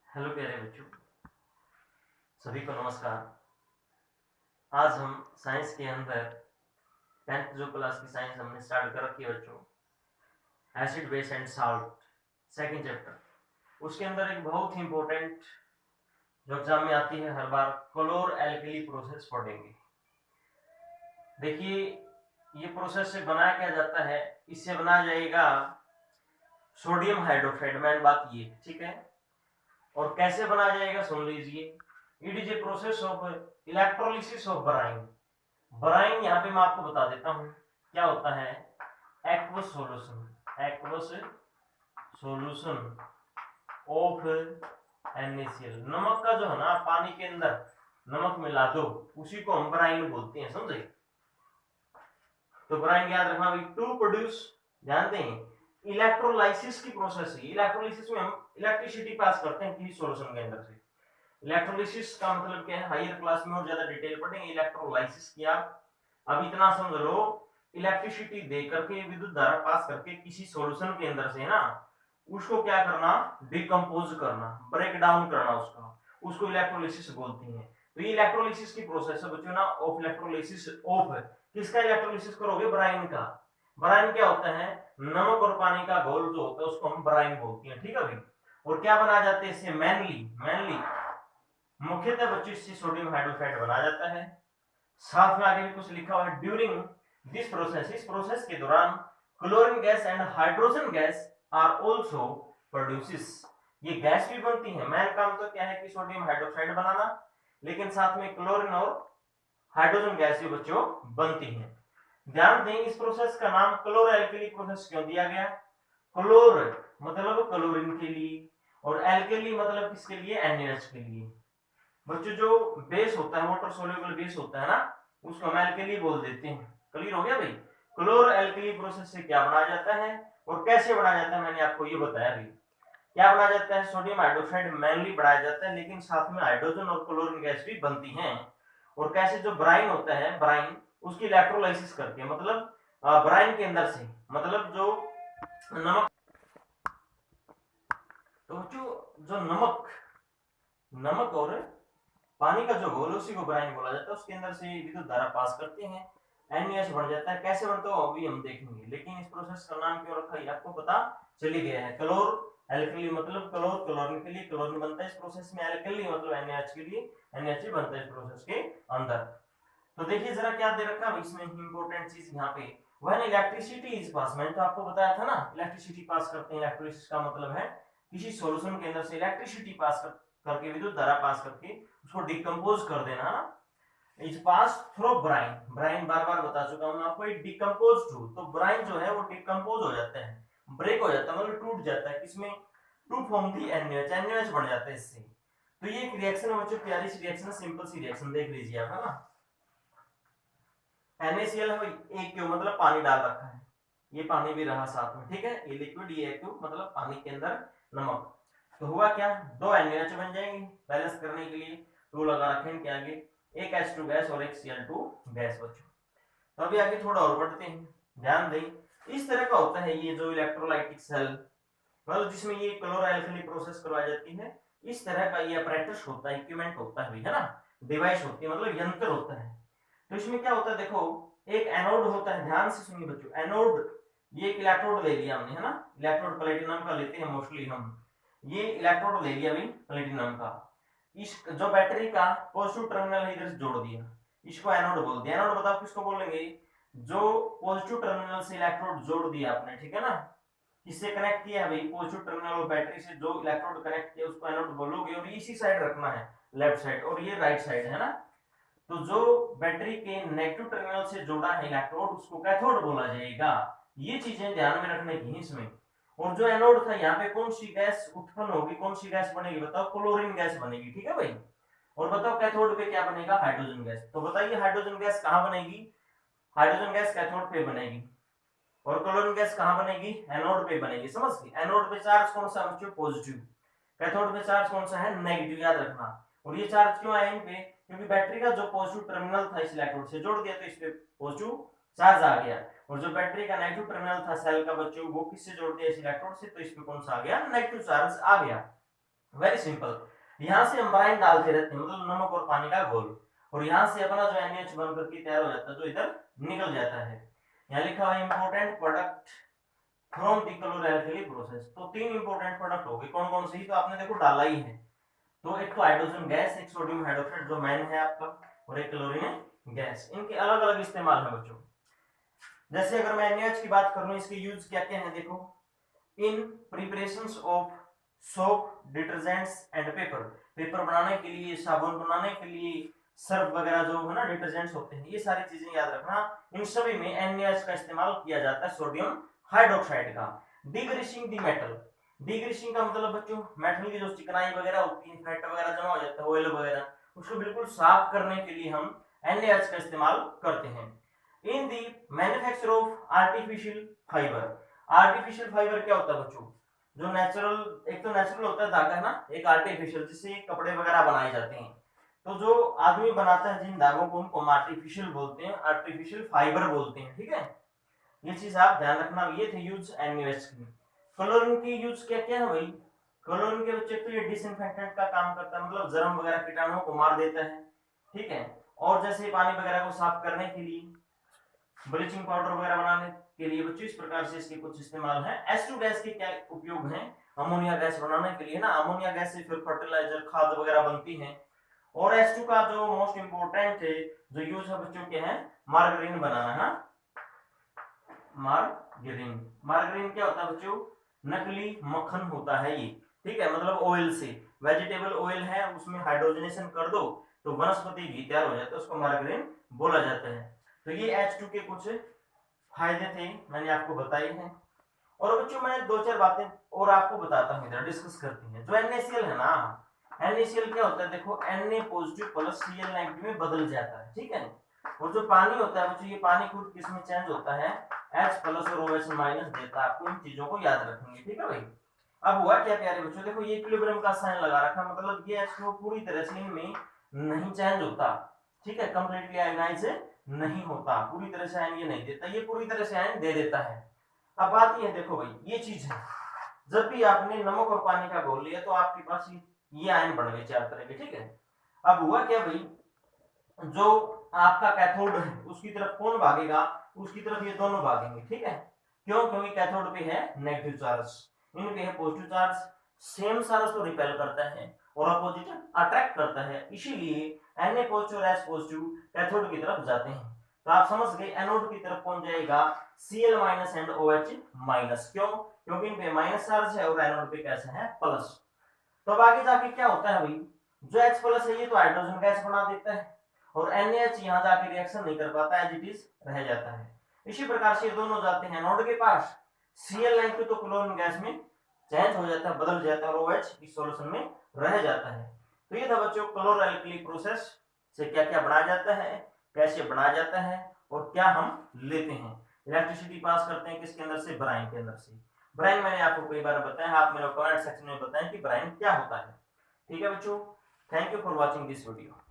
Hello प्यारे बच्चों, सभी को नमस्कार। आज हम साइंस के अंदर 10th जो क्लास की साइंस हमने स्टार्ट कर रखी है बच्चों, acid base and salt second chapter, उसके अंदर एक बहुत ही इंपॉर्टेंट जो एग्जाम में आती है हर बार, क्लोर एल्कली प्रोसेस पढ़ेंगे। देखिए, ये प्रोसेस से बनाया क्या जाता है, इससे बनाया जाएगा सोडियम हाइड्रोक्साइड, मेन बात ये, ठीक है। और कैसे बनाया जाएगा सुन लीजिए। It is a process of electrolysis of brine. Brine यहाँ पे मैं आपको बता देता हूँ क्या होता है। एक्वस सोल्यूशन ऑफ NaCl, नमक का जो है ना, पानी के अंदर नमक मिला दो, उसी को हम ब्राइन बोलते हैं, समझे। तो ब्राइन याद रखना भाई, टू प्रोड्यूस, ध्यान दें, इलेक्ट्रोलाइसिस की प्रोसेस है। इलेक्ट्रोलाइसिस में हम इलेक्ट्रिसिटी पास करते हैं किसी सॉल्यूशन के अंदर से। इलेक्ट्रोलिसिस का मतलब क्या है, हायर क्लास में और ज्यादा डिटेल पढ़ेंगे। इलेक्ट्रोलाइसिस किया, अब इतना समझ लो, इलेक्ट्रिसिटी दे करके, विद्युत धारा पास करके किसी सॉल्यूशन के अंदर से ना, उसको क्या करना, डिकम्पोज करना, ब्रेक डाउन करना, उसको इलेक्ट्रोलिसिस बोलते हैं। तो ये इलेक्ट्रोलिसिस की प्रोसेस है बच्चों ना, ऑफ इलेक्ट्रोलिसिस ऑफ, किसका इलेक्ट्रोलिसिस करोगे, ब्राइन का। ब्राइन क्या होता है, नमक और पानी का घोल जो होता है उसको हम ब्राइन बोलते हैं, ठीक है भाई। और क्या बना जाते हैं इससे, मेनली मुख्यतः बच्चों इससे सोडियम हाइड्रोक्साइड बना जाता है। साथ में आगे भी कुछ लिखा हुआ है, ड्यूरिंग दिस प्रोसेस, इस प्रोसेस के दौरान chlorine gas and hydrogen gas are also produces, ये गैस भी बनती है। मेन काम तो क्या है कि सोडियम हाइड्रोक्साइड बनाना, लेकिन साथ में क्लोरीन और हाइड्रोजन गैस भी बच्चों बनती है। ध्यान दें, इस प्रोसेस का नाम क्लोर एल्कली प्रोसेस क्यों दिया गया। क्लोर मतलब क्लोरीन के लिए, और एल्कली मतलब किसके लिए, NaH के लिए। बच्चों जो बेस होता है, वाटर सोल्यूबल बेस होता है ना, उसको हम एल्कली बोल देते हैं। क्लियर हो गया भाई। क्लोर एल्कली प्रोसेस से क्या बनाया जाता है और कैसे बनाया जाता है, मैंने आपको ये बताया भाई। क्या बनाया जाता है, सोडियम हाइड्रोक्साइड मेनली बनाया जाता है, लेकिन साथ में हाइड्रोजन और क्लोरीन गैस भी बनती हैं। और कैसे, जो ब्राइन होता है, ब्राइन उसकी इलेक्ट्रोलाइसिस करके, मतलब ब्राइन के अंदर से, मतलब जो नमक, तो बच्चों जो नमक और पानी का जो घोल उसी को ब्राइन बोला जाता है, उसके अंदर से विद्युत धारा पास करते हैं, NaH बन जाता है। कैसे बनता है अभी हम देखेंगे, लेकिन इस प्रोसेस का नाम क्यों रखा है आपको पता चली गया है। क्लोर एल्कली मतलब क्लोर, क्लोरीन के लिए क्लोरीन बनता है इस प्रोसेस में, एल्कली मतलब NaH के लिए NaH बनता है इस प्रोसेस के अंदर। तो देखिए जरा क्या दे रखा है इसमें, इंपॉर्टेंट चीज यहाँ पे, व्हेन इलेक्ट्रिसिटी इज पास, मैंने तो आपको बताया था ना, इलेक्ट्रिसिटी पास करते हैं। इलेक्ट्रोलिसिस का मतलब है किसी सॉल्यूशन के अंदर से इलेक्ट्रिसिटी पास करके, विद्युत धारा पास करके उसको डिकम्पोज कर देना। Is pass through brine, brine बार बार बता चुका हूं मैं आपको, इट डिकम्पोज टू, तो ब्राइन जो है वो डिकम्पोज हो जाता है, ब्रेक हो जाता है, मतलब टूट जाता है, किसमें, टू फॉर्म दी NaH बन जाता है इससे। तो ये एक रिएक्शन है बच्चों, प्यारी सी रिएक्शन, सिंपल सी रिएक्शन, देख लीजिए आप, है ना। NaCl है भाई, एक क्यू मतलब पानी डाल रखा है, ये पानी भी रहा साथ में, ठीक है, ये लिक्विड, ये क्यू मतलब पानी के अंदर नमक। तो हुआ क्या, दो NaH बन जाएंगे बैलेंस करने के लिए, टू लगा रखे हैं, क्या आगे, एक H2 गैस और एक Cl2 गैस बच्चों। तो अभी आगे थोड़ा और बढ़ते हैं, ध्यान दें, इस तरह का होता है ये जो इलेक्ट्रोलाइटिक सेल, मतलब जिसमें ये क्लोरोएल्कली प्रोसेस करवाई जाती है, इस तरह का ये अपैरेटस होता है, इक्विपमेंट होता है ना, डिवाइस होती है, मतलब यंत्र होता है। तो इसमें क्या होता है, देखो, एक एनोड होता है, ध्यान से सुनिए बच्चों, एनोड, ये एक इलेक्ट्रोड ले लिया हमने, है ना, इलेक्ट्रोड प्लेटिनम का लेते हैं मोस्टली हम, ये इलेक्ट्रोड ले लिया अभी प्लेटिनम का, इस जो बैटरी का पॉजिटिव टर्मिनल है इधर से जोड़ दिया, इसको एनोड बोल दिया। एनोड बताओ किसको बोलेंगे, जो पॉजिटिव टर्मिनल से इलेक्ट्रोड जोड़ दिया आपने, ठीक है ना, किससे कनेक्ट किया है भाई, पॉजिटिव टर्मिनल और बैटरी से जो इलेक्ट्रोड कनेक्ट किया उसको एनोड बोलोगे, और इसी साइड रखना है, लेफ्ट साइड, और ये राइट साइड है ना। तो जो बैटरी के नेगेटिव टर्मिनल से जोड़ा है इलेक्ट्रोड उसको कैथोड बोला जाएगा। ये चीजें ध्यान में रखने की इसमें। और जो एनोड था, यहाँ पे कौन सी गैस उत्पन्न होगी, कौन सी गैस बनेगी, बताओ, क्लोरीन गैस बनेगी, ठीक है भाई। और बताओ कैथोड पे क्या बनेगा, हाइड्रोजन गैस। तो बताइए हाइड्रोजन गैस कहाँ बनेगी, हाइड्रोजन गैस कैथोड पे बनेगी, और क्लोरीन गैस कहाँ बनेगी, एनोड पे बनेगी, समझ गए। एनोड पे चार्ज कौन सा बच्चों, पॉजिटिव, कैथोड पे चार्ज कौन सा है, नेगेटिव, याद रखना। और ये चार्ज क्यों आया इन पे, क्योंकि बैटरी का जो पॉजिटिव टर्मिनल था इस इलेक्ट्रोड से जोड़ दिया तो इस पे पॉजिटिव चार्ज आ गया, और जो बैटरी का नेगेटिव टर्मिनल था सेल का बच्चों, वो किससे जोड़ दिया, इस इलेक्ट्रोड से, तो इस पे कौन सा आ गया, नेगेटिव चार्ज आ गया। Very simple. यहाँ से हम ब्राइन डालते रहते हैं, मतलब नमक और पानी का घोल, और यहाँ से अपना जो NaH बन करके तैयार हो जाता है, जो इधर निकल जाता है। यहाँ लिखा हुआ है important product from the chloralkali process. तो 3 इंपोर्टेंट प्रोडक्ट हो गए, कौन कौन से ही तो आपने देखो डाला ही है। तो एक तो हाइड्रोजन गैस, एक सोडियम हाइड्रोक्साइड जो मेन है आपका, और एक क्लोरीन गैस। इनके अलग अलग इस्तेमाल है बच्चों। जैसे अगर मैं NaH की बात करूं, इसके यूज क्या क्या है देखो। In preparations of soap, detergents and paper. Paper बनाने के लिए, साबुन बनाने के लिए, सर्फ वगैरह जो है ना डिटर्जेंट्स होते हैं, ये सारी चीजें याद रखना। इन सभी में NaH का इस्तेमाल किया जाता है, सोडियम हाइड्रोक्साइड का। डिग्रीसिंग द मेटल। डिग्रीसिंग का मतलब बच्चों मेटल की जो चिकनाई वगैरह होती है, फैट वगैरह जमा हो जाता है, ऑयल वगैरह, उसको बिल्कुल साफ करने के लिए हम NaH का इस्तेमाल करते हैं। In the manufacture of artificial fibre. Artificial fibre क्या होता है बच्चों? जो नेचुरल, एक तो नेचुरल होता है धागा ना, एक आर्टिफिशियल जिससे कपड़े वगैरह बनाए जाते हैं। तो जो आदमी बनाता है जिन धागों को, उनको आर्टिफिशियल बोलते हैं, आर्टिफिशियल फाइबर बोलते हैं, ठीक है। ये चीज आप ध्यान रखना। ये थे यूज NaOH की। क्लोरीन की यूज क्या क्या है भाई? क्लोरीन के बच्चे तो ये डिसइंफेक्टेंट का काम करता है, मतलब जर्म वगैरह कीटाणुओं को मार देता है, ठीक है। और जैसे पानी वगैरह को साफ करने के लिए, ब्लीचिंग पाउडर वगैरह बनाने के लिए बच्चों, इस प्रकार से इसके कुछ इस्तेमाल है। H2 गैस के क्या उपयोग है? अमोनिया गैस बनाने के लिए ना, अमोनिया गैस से फिर फर्टिलाइजर, खाद वगैरह बनती है। और H2 का जो मोस्ट इंपोर्टेंट है जो यूज है बच्चों के है मार्गरीन बनाना है। मार्गरीन, मार्गरीन क्या होता है बच्चों? नकली मक्खन होता है ये, ठीक है। मतलब ऑयल से, वेजिटेबल ऑयल है, उसमें हाइड्रोजनेशन कर दो तो वनस्पति घी तैयार हो जाता है, उसको मार्गरीन बोला जाता है। तो ये H2 के कुछ फायदे थे, मैंने आपको बताए हैं। और बच्चों मैं 2-4 बातें और आपको बताता हूँ, इधर डिस्कस करते हैं। जो NaCl है ना, NaCl क्या होता है देखो, Na positive plus Cl negative में बदल जाता है, ठीक है। और जो पानी होता है बच्चों, ये पानी खुद किसमें चेंज होता है? H प्लस और OH माइनस देता है। आपको इन चीजों को याद रखेंगे, ठीक है भाई। अब हुआ क्या प्यारे बच्चों, देखो ये इक्विलिब्रियम का साइन लगा रखा, मतलब ये H2 पूरी तरह से इनमें नहीं चेंज होता, ठीक है। कंप्लीटली आयनाइज नहीं होता, पूरी तरह से आयन ये नहीं देता, ये पूरी तरह से आयन दे देता है। अब बात ये देखो भाई, ये चीज है, जब भी आपने नमक और पानी का घोल लिया तो आपके पास ये आयन बन गए 4 तरह के, ठीक है। अब हुआ क्या भाई, जो आपका कैथोड है उसकी तरफ कौन भागेगा? उसकी तरफ ये दोनों भागेंगे, ठीक है। क्यों? क्योंकि कैथोड पे है नेगेटिव चार्ज, इन पे है पॉजिटिव चार्ज। सेम चार्ज को रिपेल करता है और अपोजिट अट्रैक्ट करता है, इसीलिए Na पॉजिटिव और H पॉजिटिव कैथोड की तरफ जाते हैं। तो आप समझ गए एनोड की तरफ कौन जाएगा? Cl minus and OH minus. क्यों? क्योंकि इन पे माइनस चार्ज है और एनोड पे कैसा है? प्लस। तो अब आगे जाके क्या होता है भाई, जो H प्लस है ये तो हाइड्रोजन गैस बना देता है, और NaH यहाँ जाके रिएक्शन नहीं कर पाता, एज इट इज रह जाता है। इसी प्रकार से दोनों जाते हैं एनोड के पास, Cl तो क्लोरीन गैस में चेंज हो जाता है, बदल जाता है, और OH इस सॉल्यूशन में रह जाता है। तो ये था बच्चों क्लोरोएल्कली प्रोसेस से क्या क्या बनाया जाता है, कैसे बनाया जाता है, और क्या हम लेते हैं। इलेक्ट्रिसिटी पास करते हैं किसके अंदर से? ब्राइन के अंदर से। ब्राइन मैंने आपको कई बार बताया, आप मेरे कमेंट सेक्शन में बताएं कि ब्राइन क्या होता है, ठीक है बच्चों। Thank you for watching this video.